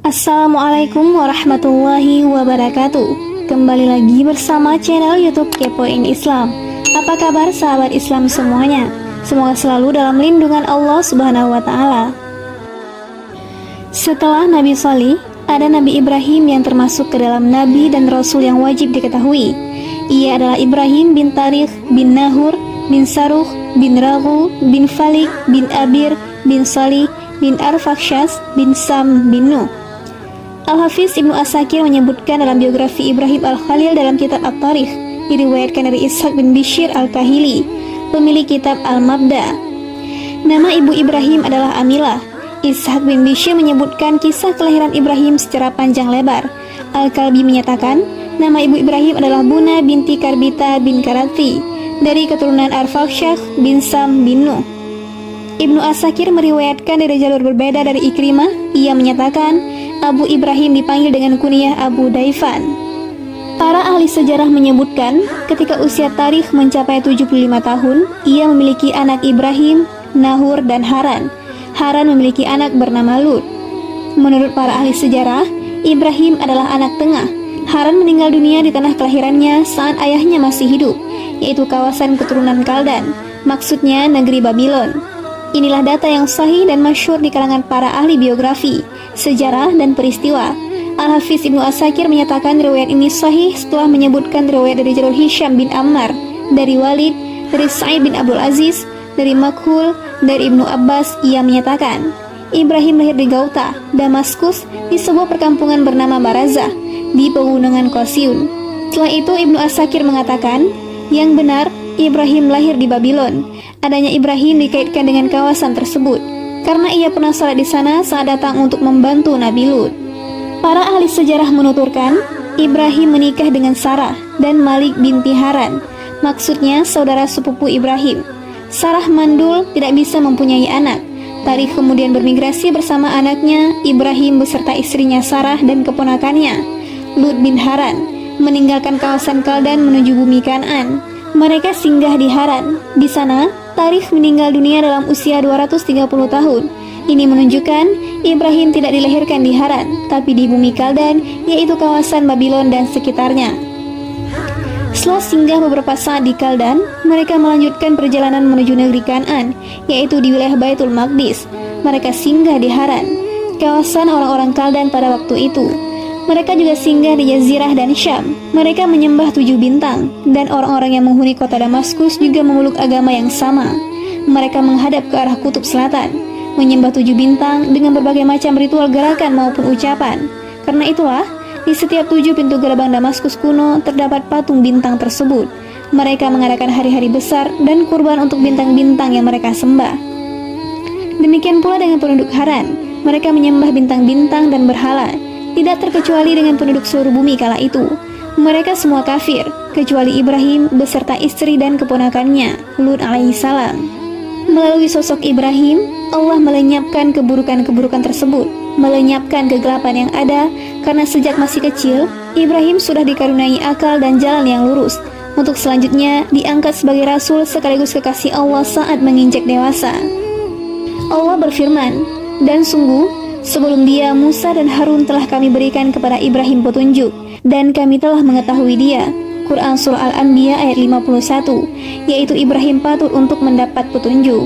Assalamualaikum warahmatullahi wabarakatuh. Kembali lagi bersama channel YouTube Kepoin Islam. Apa kabar sahabat Islam semuanya? Semoga selalu dalam lindungan Allah Subhanahu wa Ta'ala. Setelah Nabi Salih, ada Nabi Ibrahim yang termasuk ke dalam Nabi dan Rasul yang wajib diketahui. Ia adalah Ibrahim bin Tarikh bin Nahur bin Saruh bin Ragu bin Falik bin Abir bin Salih bin Arfakshas bin Sam bin Nuh. Al-Hafiz Ibnu Asakir menyebutkan dalam biografi Ibrahim Al-Khalil dalam kitab At-Tarikh, diriwayatkan dari Ishaq bin Bishr Al-Kahili, pemilik kitab Al-Mabda. Nama ibu Ibrahim adalah Amilah. Ishaq bin Bishr menyebutkan kisah kelahiran Ibrahim secara panjang lebar. Al-Kalbi menyatakan, nama ibu Ibrahim adalah Buna binti Karbita bin Karati, dari keturunan Arfakshah bin Sam bin Nuh. Ibnu Asakir meriwayatkan dari jalur berbeda dari Ikrimah. Ia menyatakan Abu Ibrahim dipanggil dengan kunyah Abu Daifan. Para ahli sejarah menyebutkan ketika usia Tarikh mencapai 75 tahun, ia memiliki anak Ibrahim, Nahur, dan Haran. Haran memiliki anak bernama Lut. Menurut para ahli sejarah, Ibrahim adalah anak tengah. Haran meninggal dunia di tanah kelahirannya saat ayahnya masih hidup, yaitu kawasan keturunan Kaldan, maksudnya negeri Babylon. Inilah data yang sahih dan masyhur di kalangan para ahli biografi, sejarah, dan peristiwa. Al-Hafiz Ibnu Asakir menyatakan riwayat ini sahih setelah menyebutkan riwayat dari jalur Hisham bin Ammar, dari Walid, dari Sa'id bin Abdul Aziz, dari Makhul, dari Ibnu Abbas. Ia menyatakan Ibrahim lahir di Gauta, Damaskus, di sebuah perkampungan bernama Barazah, di pegunungan Qasyun. Setelah itu Ibnu Asakir mengatakan, yang benar Ibrahim lahir di Babylon. Adanya Ibrahim dikaitkan dengan kawasan tersebut karena ia pernah salat di sana saat datang untuk membantu Nabi Lut. Para ahli sejarah menuturkan Ibrahim menikah dengan Sarah dan Malik binti Haran, maksudnya saudara sepupu Ibrahim. Sarah mandul, tidak bisa mempunyai anak. Tarikh kemudian bermigrasi bersama anaknya Ibrahim beserta istrinya Sarah dan keponakannya Lut bin Haran, meninggalkan kawasan Kaldan menuju bumi Kan'an. Mereka singgah di Haran. Di sana, Tarikh meninggal dunia dalam usia 230 tahun. Ini menunjukkan Ibrahim tidak dilahirkan di Haran, tapi di bumi Kaldan, yaitu kawasan Babylon dan sekitarnya. Setelah singgah beberapa saat di Kaldan, mereka melanjutkan perjalanan menuju negeri Kan'an, yaitu di wilayah Baitul Maqdis. Mereka singgah di Haran, kawasan orang-orang Kaldan pada waktu itu. Mereka juga singgah di Jazirah dan Syam. Mereka menyembah 7 bintang, dan orang-orang yang menghuni kota Damaskus juga memeluk agama yang sama. Mereka menghadap ke arah kutub selatan, menyembah 7 bintang dengan berbagai macam ritual gerakan maupun ucapan. Karena itulah, di setiap 7 pintu gerbang Damaskus kuno terdapat patung bintang tersebut. Mereka mengadakan hari-hari besar dan kurban untuk bintang-bintang yang mereka sembah. Demikian pula dengan penduduk Haran. Mereka menyembah bintang-bintang dan berhala, tidak terkecuali dengan penduduk seluruh bumi kala itu. Mereka semua kafir, kecuali Ibrahim beserta istri dan keponakannya, Lut alaihissalam. Melalui sosok Ibrahim, Allah melenyapkan keburukan-keburukan tersebut, melenyapkan kegelapan yang ada, karena sejak masih kecil, Ibrahim sudah dikaruniai akal dan jalan yang lurus, untuk selanjutnya diangkat sebagai Rasul sekaligus kekasih Allah saat menginjak dewasa. Allah berfirman, dan sungguh, sebelum dia, Musa dan Harun telah kami berikan kepada Ibrahim petunjuk, dan kami telah mengetahui dia. Quran Surah Al-Anbiya ayat 51, yaitu Ibrahim patut untuk mendapat petunjuk.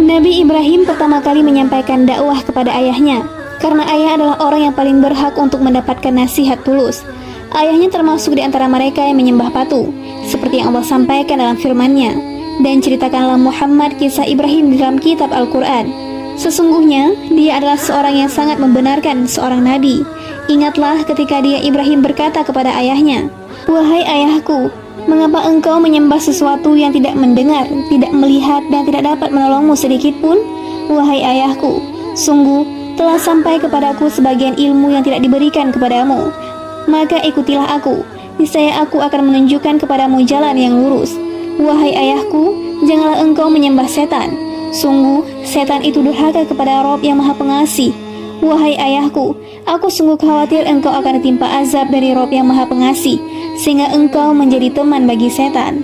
Nabi Ibrahim pertama kali menyampaikan dakwah kepada ayahnya, karena ayah adalah orang yang paling berhak untuk mendapatkan nasihat tulus. Ayahnya termasuk di antara mereka yang menyembah patung, seperti yang Allah sampaikan dalam firman-Nya. Dan ceritakanlah Muhammad kisah Ibrahim di dalam kitab Al-Quran. Sesungguhnya, dia adalah seorang yang sangat membenarkan seorang nabi. Ingatlah ketika dia Ibrahim berkata kepada ayahnya, "Wahai ayahku, mengapa engkau menyembah sesuatu yang tidak mendengar, tidak melihat, dan tidak dapat menolongmu sedikit pun? Wahai ayahku, sungguh telah sampai kepadaku sebagian ilmu yang tidak diberikan kepadamu. Maka ikutilah aku, niscaya aku akan menunjukkan kepadamu jalan yang lurus. Wahai ayahku, janganlah engkau menyembah setan. Sungguh, setan itu durhaka kepada Rabb yang Maha Pengasih. Wahai ayahku, aku sungguh khawatir engkau akan ditimpa azab dari Rabb yang Maha Pengasih, sehingga engkau menjadi teman bagi setan."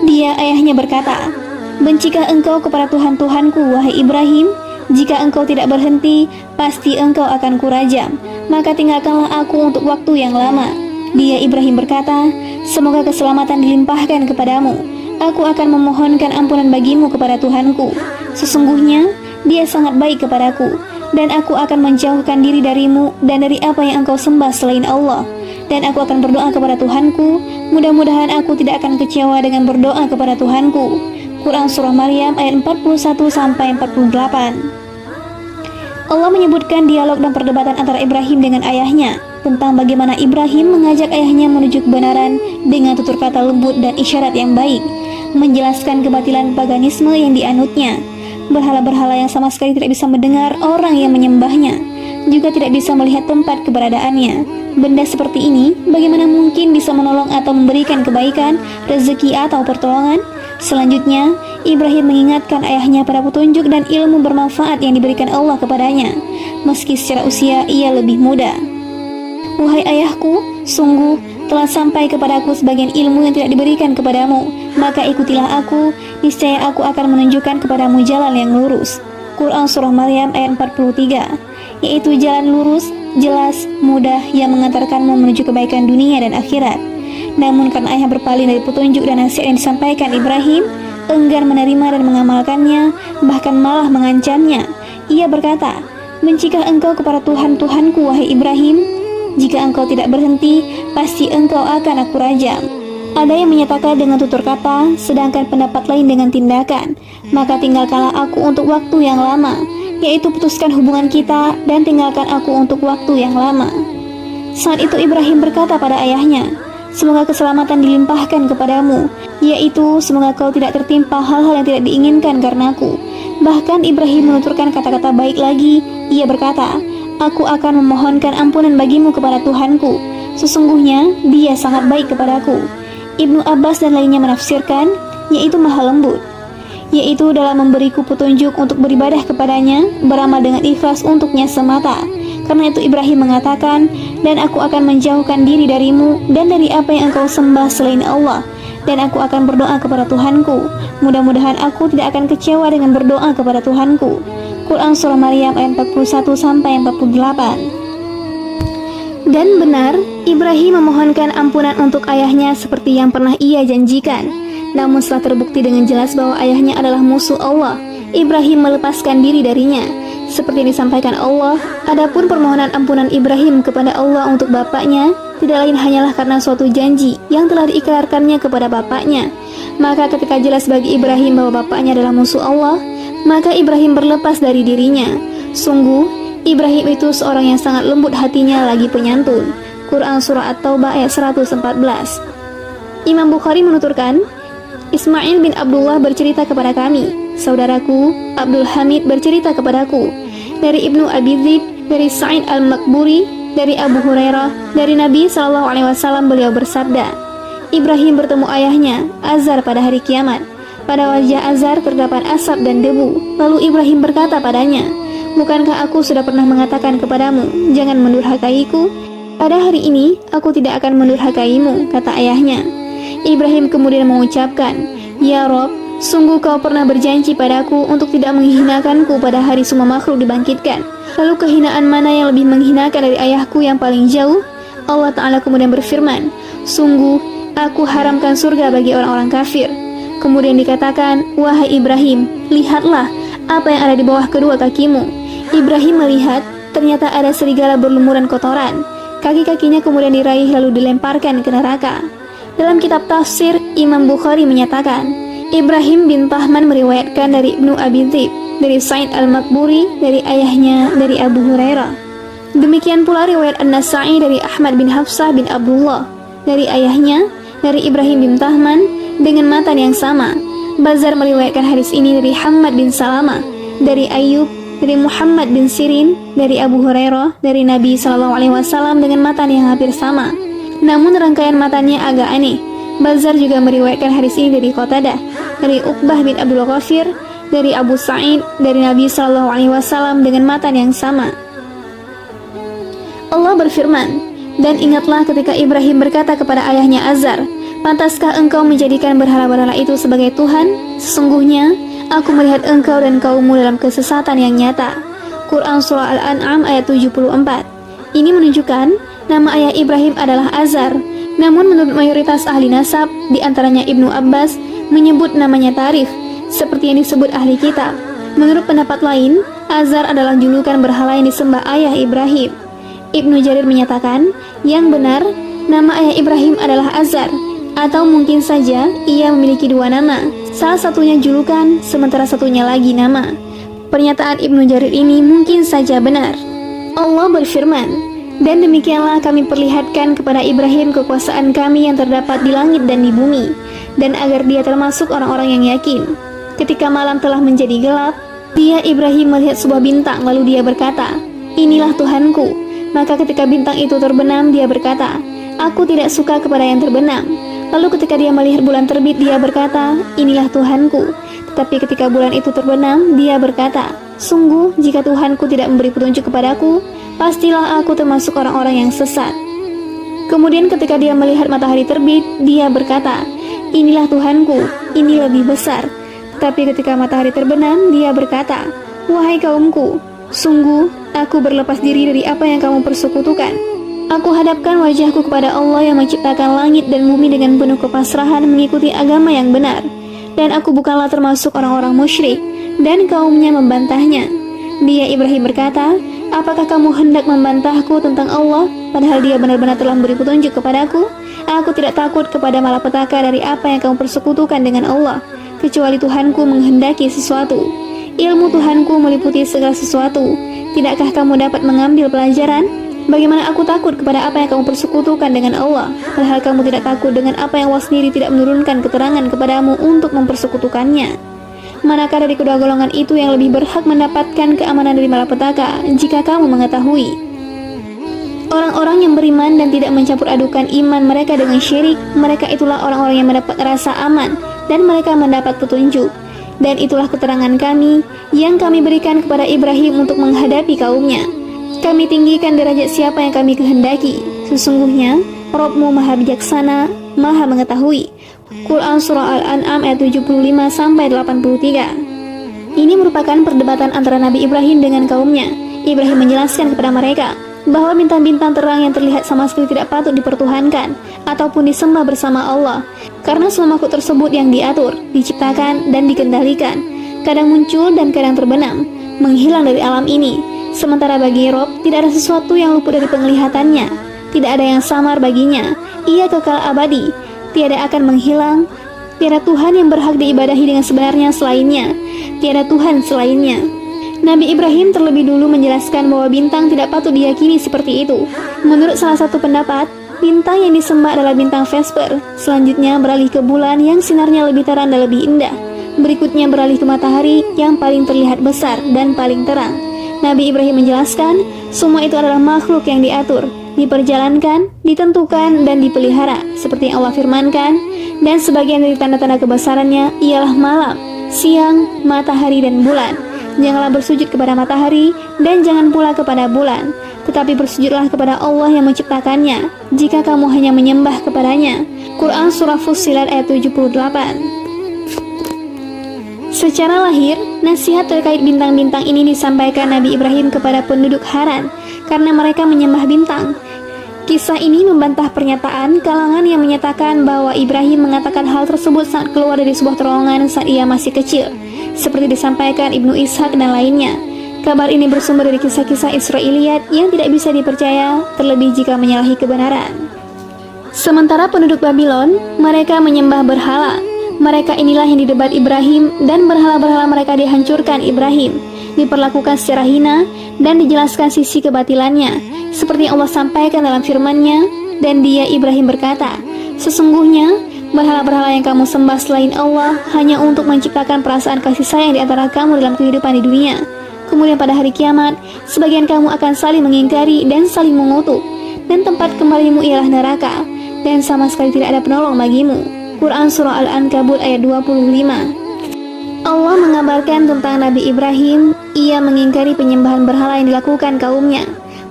Dia, ayahnya, berkata, "Bencikah engkau kepada Tuhan-Tuhanku, wahai Ibrahim? Jika engkau tidak berhenti, pasti engkau akan kurajam. Maka tinggalkanlah aku untuk waktu yang lama." Dia Ibrahim berkata, "Semoga keselamatan dilimpahkan kepadamu. Aku akan memohonkan ampunan bagimu kepada Tuhanku. Sesungguhnya Dia sangat baik kepadaku, dan aku akan menjauhkan diri darimu dan dari apa yang engkau sembah selain Allah. Dan aku akan berdoa kepada Tuhanku. Mudah-mudahan aku tidak akan kecewa dengan berdoa kepada Tuhanku." Quran Surah Maryam ayat 41-48. Allah menyebutkan dialog dan perdebatan antara Ibrahim dengan ayahnya tentang bagaimana Ibrahim mengajak ayahnya menuju kebenaran dengan tutur kata lembut dan isyarat yang baik, menjelaskan kebatilan paganisme yang dianutnya, berhala-berhala yang sama sekali tidak bisa mendengar orang yang menyembahnya, juga tidak bisa melihat tempat keberadaannya. Benda seperti ini bagaimana mungkin bisa menolong atau memberikan kebaikan, rezeki atau pertolongan? Selanjutnya, Ibrahim mengingatkan ayahnya pada petunjuk dan ilmu bermanfaat yang diberikan Allah kepadanya, meski secara usia ia lebih muda. "Wahai ayahku, sungguh telah sampai kepadaku sebagian ilmu yang tidak diberikan kepadamu, maka ikutilah aku, niscaya aku akan menunjukkan kepadamu jalan yang lurus." Quran Surah Maryam ayat 43, yaitu jalan lurus, jelas, mudah yang mengantarkanmu menuju kebaikan dunia dan akhirat. Namun karena ayah berpaling dari petunjuk dan nasihat yang disampaikan Ibrahim, enggan menerima dan mengamalkannya, bahkan malah mengancamnya. Ia berkata, "Bencikah engkau kepada Tuhan-Tuhanku, wahai Ibrahim? Jika engkau tidak berhenti, pasti engkau akan aku rajam." Ada yang menyatakan dengan tutur kata, sedangkan pendapat lain dengan tindakan. "Maka tinggalkanlah aku untuk waktu yang lama," yaitu putuskan hubungan kita dan tinggalkan aku untuk waktu yang lama. Saat itu Ibrahim berkata pada ayahnya, "Semoga keselamatan dilimpahkan kepadamu, yaitu semoga kau tidak tertimpa hal-hal yang tidak diinginkan karenaku." Bahkan Ibrahim menuturkan kata-kata baik lagi. Ia berkata, "Aku akan memohonkan ampunan bagimu kepada Tuhanku. Sesungguhnya Dia sangat baik kepadaku." Ibnu Abbas dan lainnya menafsirkan, yaitu maha lembut, yaitu dalam memberiku petunjuk untuk beribadah kepadanya, beramal dengan ikhlas untuknya semata. Karena itu Ibrahim mengatakan, "Dan aku akan menjauhkan diri darimu dan dari apa yang engkau sembah selain Allah, dan aku akan berdoa kepada Tuhanku. Mudah-mudahan aku tidak akan kecewa dengan berdoa kepada Tuhanku." Quran Surah Maryam ayat 41-48. Dan benar, Ibrahim memohonkan ampunan untuk ayahnya seperti yang pernah ia janjikan. Namun setelah terbukti dengan jelas bahwa ayahnya adalah musuh Allah, Ibrahim melepaskan diri darinya. Seperti disampaikan Allah, adapun permohonan ampunan Ibrahim kepada Allah untuk bapaknya tidak lain hanyalah karena suatu janji yang telah diikrarkannya kepada bapaknya. Maka ketika jelas bagi Ibrahim bahwa bapaknya adalah musuh Allah, maka Ibrahim berlepas dari dirinya. Sungguh, Ibrahim itu seorang yang sangat lembut hatinya lagi penyantun. Quran Surah At-Taubah ayat 114. Imam Bukhari menuturkan, "Ismail bin Abdullah bercerita kepada kami, saudaraku Abdul Hamid bercerita kepadaku, dari Ibnu Abi Dzib, dari Sa'id al-Makburi, dari Abu Hurairah, dari Nabi SAW beliau bersabda, Ibrahim bertemu ayahnya, Azar pada hari kiamat. Pada wajah Azar terdapat asap dan debu. Lalu Ibrahim berkata padanya, bukankah aku sudah pernah mengatakan kepadamu, jangan mendurhakaiku? Pada hari ini, aku tidak akan mendurhakaimu, kata ayahnya. Ibrahim kemudian mengucapkan, ya Rob, sungguh kau pernah berjanji padaku untuk tidak menghinakanku pada hari semua makhluk dibangkitkan. Lalu kehinaan mana yang lebih menghinakan dari ayahku yang paling jauh? Allah Ta'ala kemudian berfirman, sungguh, aku haramkan surga bagi orang-orang kafir. Kemudian dikatakan, wahai Ibrahim, lihatlah apa yang ada di bawah kedua kakimu. Ibrahim melihat, ternyata ada serigala berlumuran kotoran. Kaki-kakinya kemudian diraih lalu dilemparkan ke neraka. Dalam kitab tafsir, Imam Bukhari menyatakan, Ibrahim bin Tahman meriwayatkan dari Ibnu Abi Dzib, dari Sa'id al-Makburi, dari ayahnya, dari Abu Hurairah. Demikian pula riwayat An-Nasa'i dari Ahmad bin Hafsah bin Abdullah, dari ayahnya, dari Ibrahim bin Tahman, dengan matan yang sama. Bazar meriwayatkan hadis ini dari Hammad bin Salama, dari Ayyub, dari Muhammad bin Sirin, dari Abu Hurairah, dari Nabi SAW dengan matan yang hampir sama. Namun rangkaian matanya agak aneh. Bazar juga meriwayatkan hadis ini dari Qatadah, dari Uqbah bin Abdul Ghafir, dari Abu Sa'id, dari Nabi SAW dengan matan yang sama. Allah berfirman, dan ingatlah ketika Ibrahim berkata kepada ayahnya Azar, pantaskah engkau menjadikan berhala-berhala itu sebagai Tuhan? Sesungguhnya Aku melihat engkau dan kaummu dalam kesesatan yang nyata. Quran Surah Al-An'am ayat 74. Ini menunjukkan nama ayah Ibrahim adalah Azar. Namun menurut mayoritas ahli nasab, di antaranya Ibnu Abbas, menyebut namanya Tarikh, seperti yang disebut ahli kitab. Menurut pendapat lain, Azar adalah julukan berhala yang disembah ayah Ibrahim. Ibnu Jarir menyatakan, yang benar, nama ayah Ibrahim adalah Azar, atau mungkin saja ia memiliki dua nama, salah satunya julukan, sementara satunya lagi nama. Pernyataan Ibnu Jarir ini mungkin saja benar. Allah berfirman, dan demikianlah kami perlihatkan kepada Ibrahim kekuasaan kami yang terdapat di langit dan di bumi, dan agar dia termasuk orang-orang yang yakin. Ketika malam telah menjadi gelap, dia Ibrahim melihat sebuah bintang, lalu dia berkata, inilah Tuhanku. Maka ketika bintang itu terbenam, dia berkata, aku tidak suka kepada yang terbenam. Lalu ketika dia melihat bulan terbit, dia berkata, inilah Tuhanku. Tetapi ketika bulan itu terbenam, dia berkata, sungguh jika Tuhanku tidak memberi petunjuk kepadaku, pastilah aku termasuk orang-orang yang sesat. Kemudian ketika dia melihat matahari terbit, dia berkata, inilah Tuhanku, ini lebih besar. Tetapi ketika matahari terbenam, dia berkata, wahai kaumku, sungguh aku berlepas diri dari apa yang kamu persekutukan. Aku hadapkan wajahku kepada Allah yang menciptakan langit dan bumi dengan penuh kepasrahan mengikuti agama yang benar. Dan aku bukanlah termasuk orang-orang musyrik. Dan kaumnya membantahnya. Dia Ibrahim berkata, apakah kamu hendak membantahku tentang Allah, padahal dia benar-benar telah memberi petunjuk kepadaku? Aku tidak takut kepada malapetaka dari apa yang kamu persekutukan dengan Allah, kecuali Tuhanku menghendaki sesuatu. Ilmu Tuhanku meliputi segala sesuatu. Tidakkah kamu dapat mengambil pelajaran? Bagaimana aku takut kepada apa yang kamu persekutukan dengan Allah, padahal kamu tidak takut dengan apa yang Allah sendiri tidak menurunkan keterangan kepadamu untuk mempersekutukannya? Manakah dari kedua golongan itu yang lebih berhak mendapatkan keamanan dari malapetaka jika kamu mengetahui? Orang-orang yang beriman dan tidak mencampur adukan iman mereka dengan syirik, mereka itulah orang-orang yang mendapat rasa aman dan mereka mendapat petunjuk. Dan itulah keterangan kami yang kami berikan kepada Ibrahim untuk menghadapi kaumnya. Kami tinggikan derajat siapa yang kami kehendaki. Sesungguhnya Rabb-Mu maha bijaksana, maha mengetahui. Quran Surah Al-An'am ayat 75-83. Ini merupakan perdebatan antara Nabi Ibrahim dengan kaumnya. Ibrahim menjelaskan kepada mereka bahwa bintang-bintang terang yang terlihat sama sekali tidak patut dipertuhankan ataupun disembah bersama Allah, karena semua makhluk tersebut yang diatur, diciptakan, dan dikendalikan, kadang muncul dan kadang terbenam, menghilang dari alam ini. Sementara bagi Rob, tidak ada sesuatu yang luput dari penglihatannya. Tidak ada yang samar baginya. Ia kekal abadi, tiada akan menghilang. Tiada Tuhan yang berhak diibadahi dengan sebenarnya selainnya. Tiada Tuhan selainnya. Nabi Ibrahim terlebih dulu menjelaskan bahwa bintang tidak patut diyakini seperti itu. Menurut salah satu pendapat, bintang yang disembah adalah bintang Vesper. Selanjutnya beralih ke bulan yang sinarnya lebih terang dan lebih indah. Berikutnya beralih ke matahari yang paling terlihat besar dan paling terang. Nabi Ibrahim menjelaskan, semua itu adalah makhluk yang diatur, diperjalankan, ditentukan, dan dipelihara, seperti yang Allah firmankan, dan sebagian dari tanda-tanda kebesarannya ialah malam, siang, matahari, dan bulan. Janganlah bersujud kepada matahari, dan jangan pula kepada bulan, tetapi bersujudlah kepada Allah yang menciptakannya, jika kamu hanya menyembah kepadanya. Quran Surah Fussilat ayat 78. Secara lahir, nasihat terkait bintang-bintang ini disampaikan Nabi Ibrahim kepada penduduk Haran karena mereka menyembah bintang. Kisah ini membantah pernyataan kalangan yang menyatakan bahwa Ibrahim mengatakan hal tersebut saat keluar dari sebuah terowongan saat ia masih kecil, seperti disampaikan Ibnu Ishaq dan lainnya. Kabar ini bersumber dari kisah-kisah Israiliyat yang tidak bisa dipercaya, terlebih jika menyalahi kebenaran. Sementara penduduk Babylon, mereka menyembah berhala. Mereka inilah yang didebat Ibrahim, dan berhala-berhala mereka dihancurkan Ibrahim, diperlakukan secara hina, dan dijelaskan sisi kebatilannya, seperti yang Allah sampaikan dalam firman-Nya. Dan dia Ibrahim berkata, sesungguhnya berhala-berhala yang kamu sembah selain Allah hanya untuk menciptakan perasaan kasih sayang di antara kamu dalam kehidupan di dunia. Kemudian pada hari kiamat, sebagian kamu akan saling mengingkari dan saling mengutuk, dan tempat kembalimu ialah neraka, dan sama sekali tidak ada penolong bagimu. Quran Surah Al-Ankabut ayat 25. Allah mengabarkan tentang Nabi Ibrahim, ia mengingkari penyembahan berhala yang dilakukan kaumnya,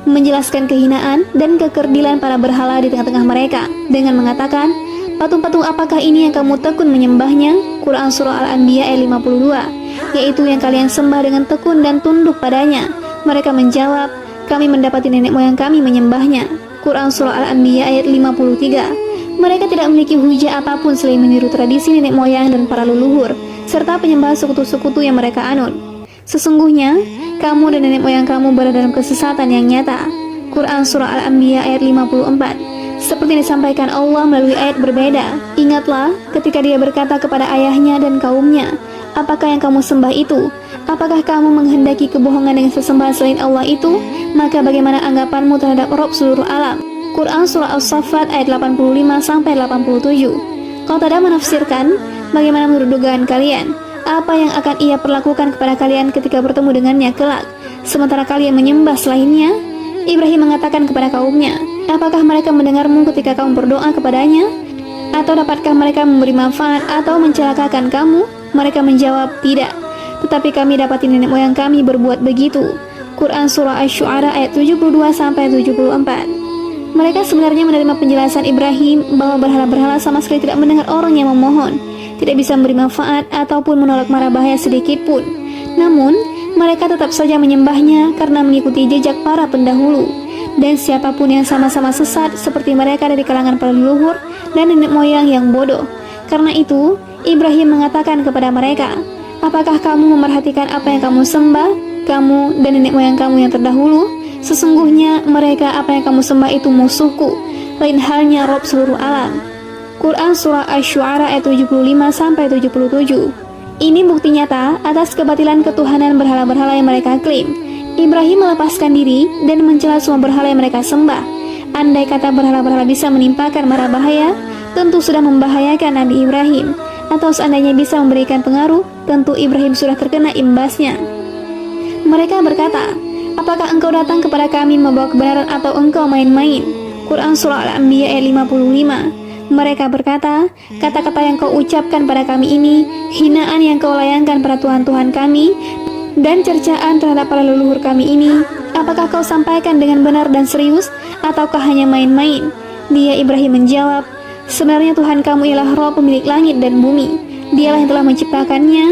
menjelaskan kehinaan dan kekerdilan para berhala di tengah-tengah mereka, dengan mengatakan, patung-patung apakah ini yang kamu tekun menyembahnya? Quran Surah Al-Anbiya ayat 52. yaitu yang kalian sembah dengan tekun dan tunduk padanya. Mereka menjawab, kami mendapati nenek moyang kami menyembahnya. Quran Surah Al-Anbiya ayat 53. Mereka tidak memiliki hujah apapun selain meniru tradisi nenek moyang dan para leluhur, serta penyembah sekutu-sekutu yang mereka anut. Sesungguhnya, kamu dan nenek moyang kamu berada dalam kesesatan yang nyata. Quran Surah Al-Anbiya ayat 54. Seperti disampaikan Allah melalui ayat berbeda. Ingatlah ketika dia berkata kepada ayahnya dan kaumnya, apakah yang kamu sembah itu? Apakah kamu menghendaki kebohongan dengan sesembahan selain Allah itu? Maka bagaimana anggapanmu terhadap Rabb seluruh alam? Quran Surah As-Saffat ayat 85-87. Qatadah menafsirkan, bagaimana menurut dugaan kalian? Apa yang akan ia perlakukan kepada kalian ketika bertemu dengannya kelak, sementara kalian menyembah selainnya? Ibrahim mengatakan kepada kaumnya, apakah mereka mendengarmu ketika kamu berdoa kepadanya? Atau dapatkah mereka memberi manfaat atau mencelakakan kamu? Mereka menjawab, tidak. Tetapi kami dapati nenek moyang kami berbuat begitu. Quran Surah Asy-Syu'ara ayat 72-74. Mereka sebenarnya menerima penjelasan Ibrahim bahwa berhala-berhala sama sekali tidak mendengar orang yang memohon, tidak bisa memberi manfaat ataupun menolak mara bahaya sedikit pun. Namun, mereka tetap saja menyembahnya karena mengikuti jejak para pendahulu. Dan siapapun yang sama-sama sesat seperti mereka dari kalangan para leluhur dan nenek moyang yang bodoh. Karena itu, Ibrahim mengatakan kepada mereka, apakah kamu memerhatikan apa yang kamu sembah, kamu dan nenek moyang kamu yang terdahulu? Sesungguhnya mereka apa yang kamu sembah itu musuhku, lain halnya Rabb seluruh alam. Quran Surah Asy-Syu'ara ayat 75-77. Ini bukti nyata atas kebatilan ketuhanan berhala-berhala yang mereka klaim. Ibrahim melepaskan diri dan mencela semua berhala yang mereka sembah. Andai kata berhala-berhala bisa menimpakan mara bahaya, tentu sudah membahayakan Nabi Ibrahim. Atau seandainya bisa memberikan pengaruh, tentu Ibrahim sudah terkena imbasnya. Mereka berkata, apakah engkau datang kepada kami membawa kebenaran atau engkau main-main? Quran Surah Al-Anbiya ayat 55. Mereka berkata, kata-kata yang kau ucapkan pada kami ini, hinaan yang kau layangkan pada Tuhan-Tuhan kami, dan cercaan terhadap para leluhur kami ini, apakah kau sampaikan dengan benar dan serius, ataukah hanya main-main? Dia Ibrahim menjawab, sebenarnya Tuhan kamu ialah Rabb pemilik langit dan bumi. Dialah yang telah menciptakannya,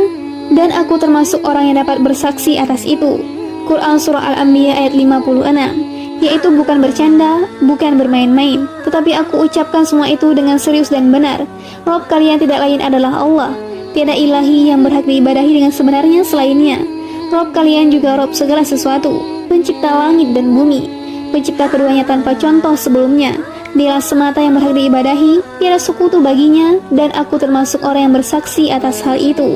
dan aku termasuk orang yang dapat bersaksi atas itu. Quran Surah Al-Anbiya ayat 56. Yaitu bukan bercanda, bukan bermain-main, tetapi aku ucapkan semua itu dengan serius dan benar. Rabb kalian tidak lain adalah Allah. Tiada ilahi yang berhak diibadahi dengan sebenarnya selainnya. Rabb kalian juga Rabb segala sesuatu, pencipta langit dan bumi, pencipta keduanya tanpa contoh sebelumnya. Dialah semata yang berhak diibadahi, tiada sekutu baginya, dan aku termasuk orang yang bersaksi atas hal itu.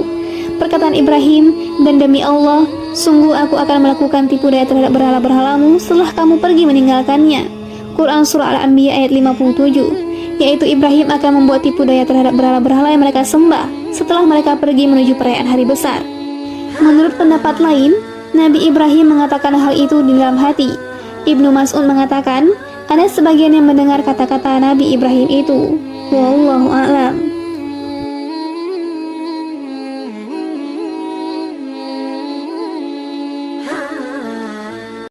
Perkataan Ibrahim, dan demi Allah, sungguh aku akan melakukan tipu daya terhadap berhala-berhalamu setelah kamu pergi meninggalkannya. Quran Surah Al-Anbiya ayat 57. Yaitu Ibrahim akan membuat tipu daya terhadap berhala-berhala yang mereka sembah setelah mereka pergi menuju perayaan hari besar. Menurut pendapat lain, Nabi Ibrahim mengatakan hal itu di dalam hati. Ibnu Mas'ud mengatakan, ada sebagian yang mendengar kata-kata Nabi Ibrahim itu. Wallahu a'lam.